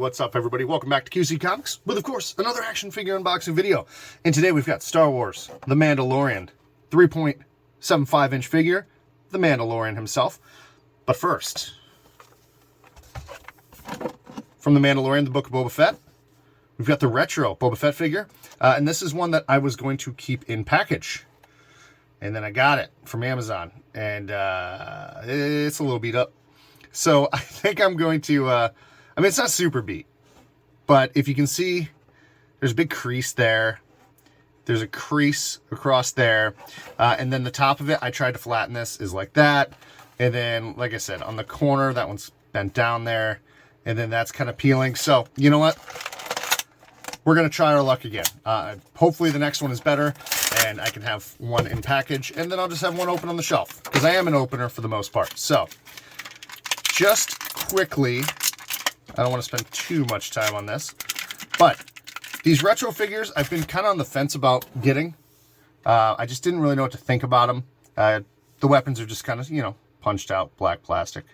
what's up everybody? Welcome back to QC Comics with, of course, another action figure unboxing video. And today we've got Star Wars, The Mandalorian, 3.75-inch figure, The Mandalorian himself. But first, from The Mandalorian, the Book of Boba Fett, we've got the retro Boba Fett figure. And this is one that I was going to keep in package. And then I got it from Amazon. And it's a little beat up. So I think I'm going to, I mean, it's not super beat, but if you can see, there's a big crease there. There's a crease across there. And then the top of it, I tried to flatten this, is like that. And then, like I said, on the corner, that one's bent down there. And then that's kind of peeling. So, you know what? We're going to try our luck again. Hopefully the next one is better and I can have one in package. And then I'll just have one open on the shelf because I am an opener for the most part. So, just quickly, I don't want to spend too much time on this, but these retro figures, I've been kind of on the fence about getting. I just didn't really know what to think about them. The weapons are just kind of, you know, punched out black plastic.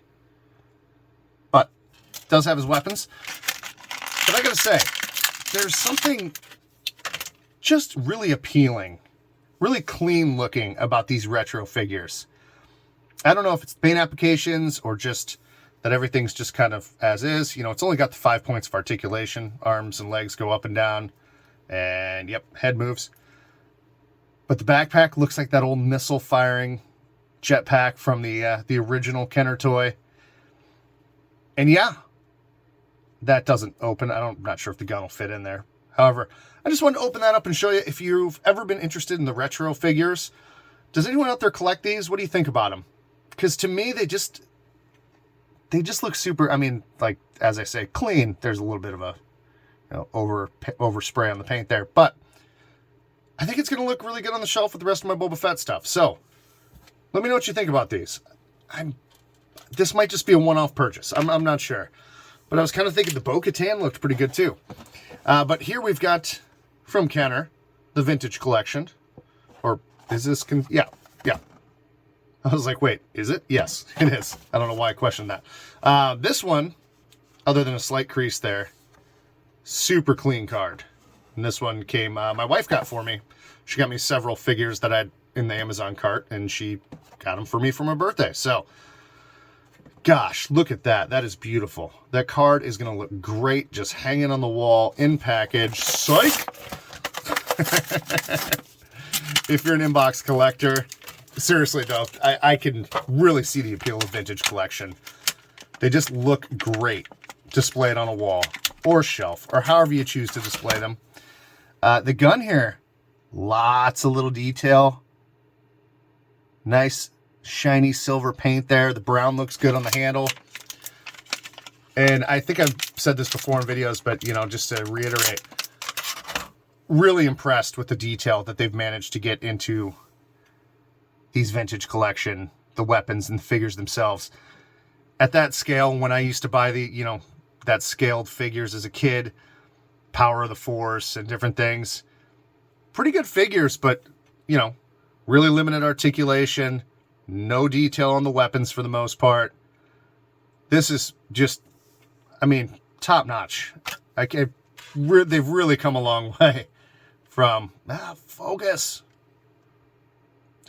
But it does have his weapons. But I gotta say, there's something just really appealing, really clean looking about these retro figures. I don't know if it's paint applications or just that everything's just kind of as is. You know, it's only got the 5 points of articulation. Arms and legs go up and down. And, yep, head moves. But the backpack looks like that old missile-firing jetpack from the original Kenner toy. And, yeah, that doesn't open. I'm not sure if the gun will fit in there. However, I just wanted to open that up and show you if you've ever been interested in the retro figures. Does anyone out there collect these? What do you think about them? Because to me, they just look super, I mean, like, as I say, clean. There's a little bit of a, you know, over spray on the paint there. But I think it's going to look really good on the shelf with the rest of my Boba Fett stuff. So, let me know what you think about these. This might just be a one-off purchase. I'm not sure. But I was kind of thinking the Bo-Katan looked pretty good, too. But here we've got, from Kenner, the Vintage Collection. Or, is this, yeah. I was like, wait, is it? Yes, it is. I don't know why I questioned that. This one, other than a slight crease there, super clean card. And this one came, my wife got for me. She got me several figures that I had in the Amazon cart, and she got them for me for my birthday. So, gosh, look at that. That is beautiful. That card is going to look great just hanging on the wall in package. Psych! If you're an inbox collector, seriously though, I can really see the appeal of Vintage Collection. They just look great displayed on a wall or shelf or however you choose to display them. The gun here, lots of little detail. Nice shiny silver paint there. The brown looks good on the handle. And I think I've said this before in videos, but you know, just to reiterate, really impressed with the detail that they've managed to get into these Vintage Collection, the weapons and the figures themselves. At that scale, when I used to buy the, you know, that scaled figures as a kid, Power of the Force and different things, pretty good figures, but, you know, really limited articulation, no detail on the weapons for the most part. This is just, I mean, top notch. They've really come a long way from, focus.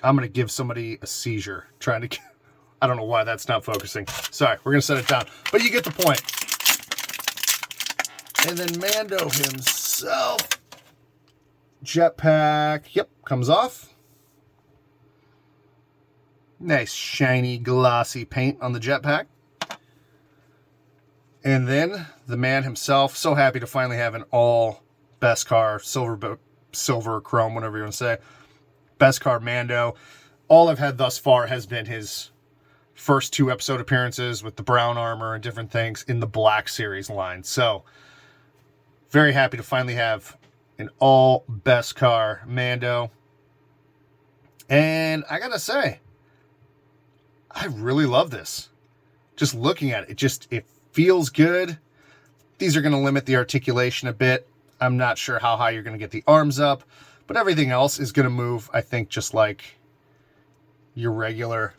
I'm going to give somebody a seizure trying to get, I don't know why that's not focusing. Sorry, we're going to set it down. But you get the point. And then Mando himself. Jetpack. Yep, comes off. Nice shiny glossy paint on the jetpack. And then the man himself. So happy to finally have an all Beskar, silver chrome, whatever you want to say. Beskar Mando. All I've had thus far has been his first 2 episode appearances with the brown armor and different things in the Black Series line. So, very happy to finally have an all Beskar Mando. And I gotta say, I really love this. Just looking at it, it feels good. These are going to limit the articulation a bit. I'm not sure how high you're going to get the arms up. But everything else is going to move, I think, just like your regular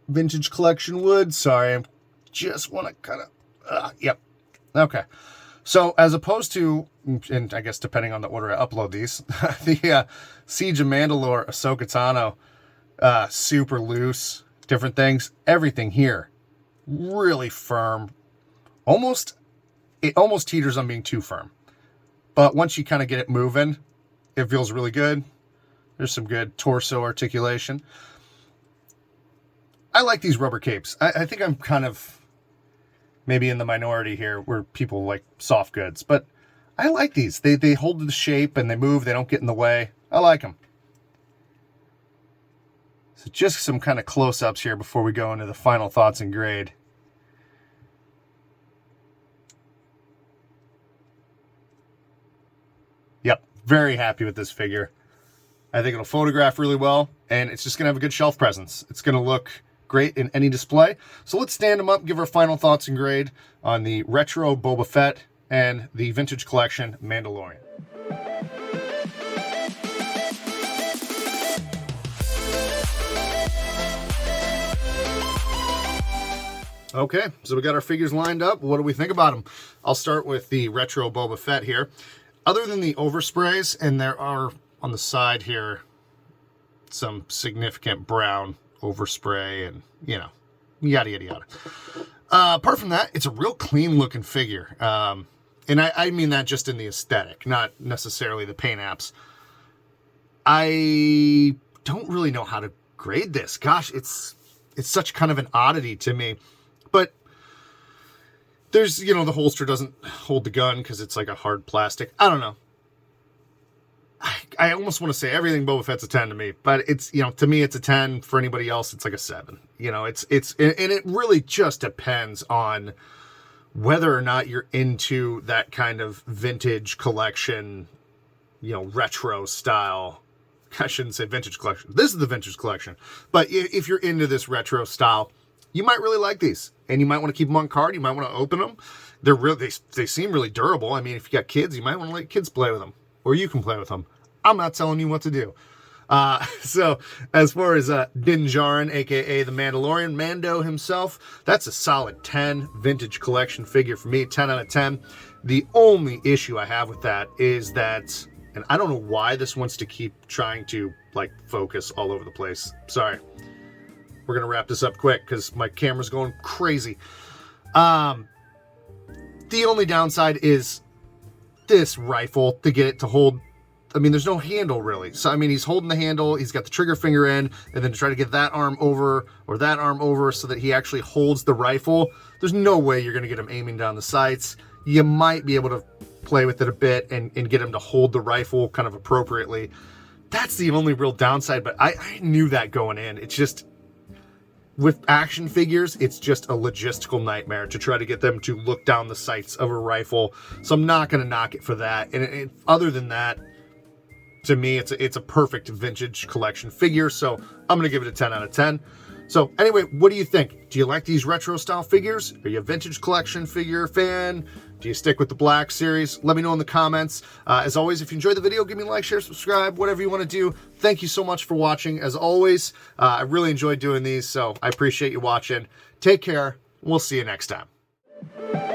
Vintage Collection would. Sorry, I just want to kind of, yep. Okay. So as opposed to, and I guess depending on the order I upload these, the Siege of Mandalore, Ahsoka Tano, super loose, different things, everything here, really firm. It almost teeters on being too firm. But once you kind of get it moving, it feels really good. There's some good torso articulation. I like these rubber capes. I think I'm kind of maybe in the minority here where people like soft goods, but I like these. They hold the shape and they move. They don't get in the way. I like them. So just some kind of close-ups here before we go into the final thoughts and grade. Yep, very happy with this figure. I think it'll photograph really well, and it's just going to have a good shelf presence. It's going to look great in any display. So let's stand them up, give our final thoughts and grade on the retro Boba Fett and the vintage collection Mandalorian. Okay, so we got our figures lined up. What do we think about them? I'll start with the retro Boba Fett here. Other than the oversprays, and there are on the side here some significant brown overspray and, you know, yada, yada, yada. Apart from that, it's a real clean looking figure. And I mean that just in the aesthetic, not necessarily the paint apps. I don't really know how to grade this. Gosh, it's such kind of an oddity to me. But there's, you know, the holster doesn't hold the gun because it's like a hard plastic. I don't know. I almost want to say everything Boba Fett's a 10 to me, but it's, you know, to me it's a 10. For anybody else, it's like a 7. You know, and it really just depends on whether or not you're into that kind of vintage collection, you know, retro style. I shouldn't say vintage collection. This is the vintage collection. But if you're into this retro style, you might really like these, and you might want to keep them on card. You might want to open them. They're really, they seem really durable. I mean, if you got kids, you might want to let kids play with them, or you can play with them. I'm not telling you what to do. So as far as Din Djarin, aka the Mandalorian, Mando himself, that's a solid 10 vintage collection figure for me, 10 out of 10. The only issue I have with that is that, and I don't know why this wants to keep trying to like focus all over the place. Sorry. We're going to wrap this up quick because my camera's going crazy. The only downside is this rifle, to get it to hold. I mean, there's no handle really. So, I mean, he's holding the handle. He's got the trigger finger in. And then to try to get that arm over or that arm over so that he actually holds the rifle, there's no way you're going to get him aiming down the sights. You might be able to play with it a bit and get him to hold the rifle kind of appropriately. That's the only real downside. But I knew that going in. It's just, with action figures, it's just a logistical nightmare to try to get them to look down the sights of a rifle. So I'm not going to knock it for that. And other than that, to me, it's a perfect vintage collection figure. So I'm going to give it a 10 out of 10. So anyway, what do you think? Do you like these retro style figures? Are you a vintage collection figure fan? Do you stick with the Black series? Let me know in the comments. As always, if you enjoyed the video, give me a like, share, subscribe, whatever you want to do. Thank you so much for watching. As always, I really enjoyed doing these, so I appreciate you watching. Take care. We'll see you next time.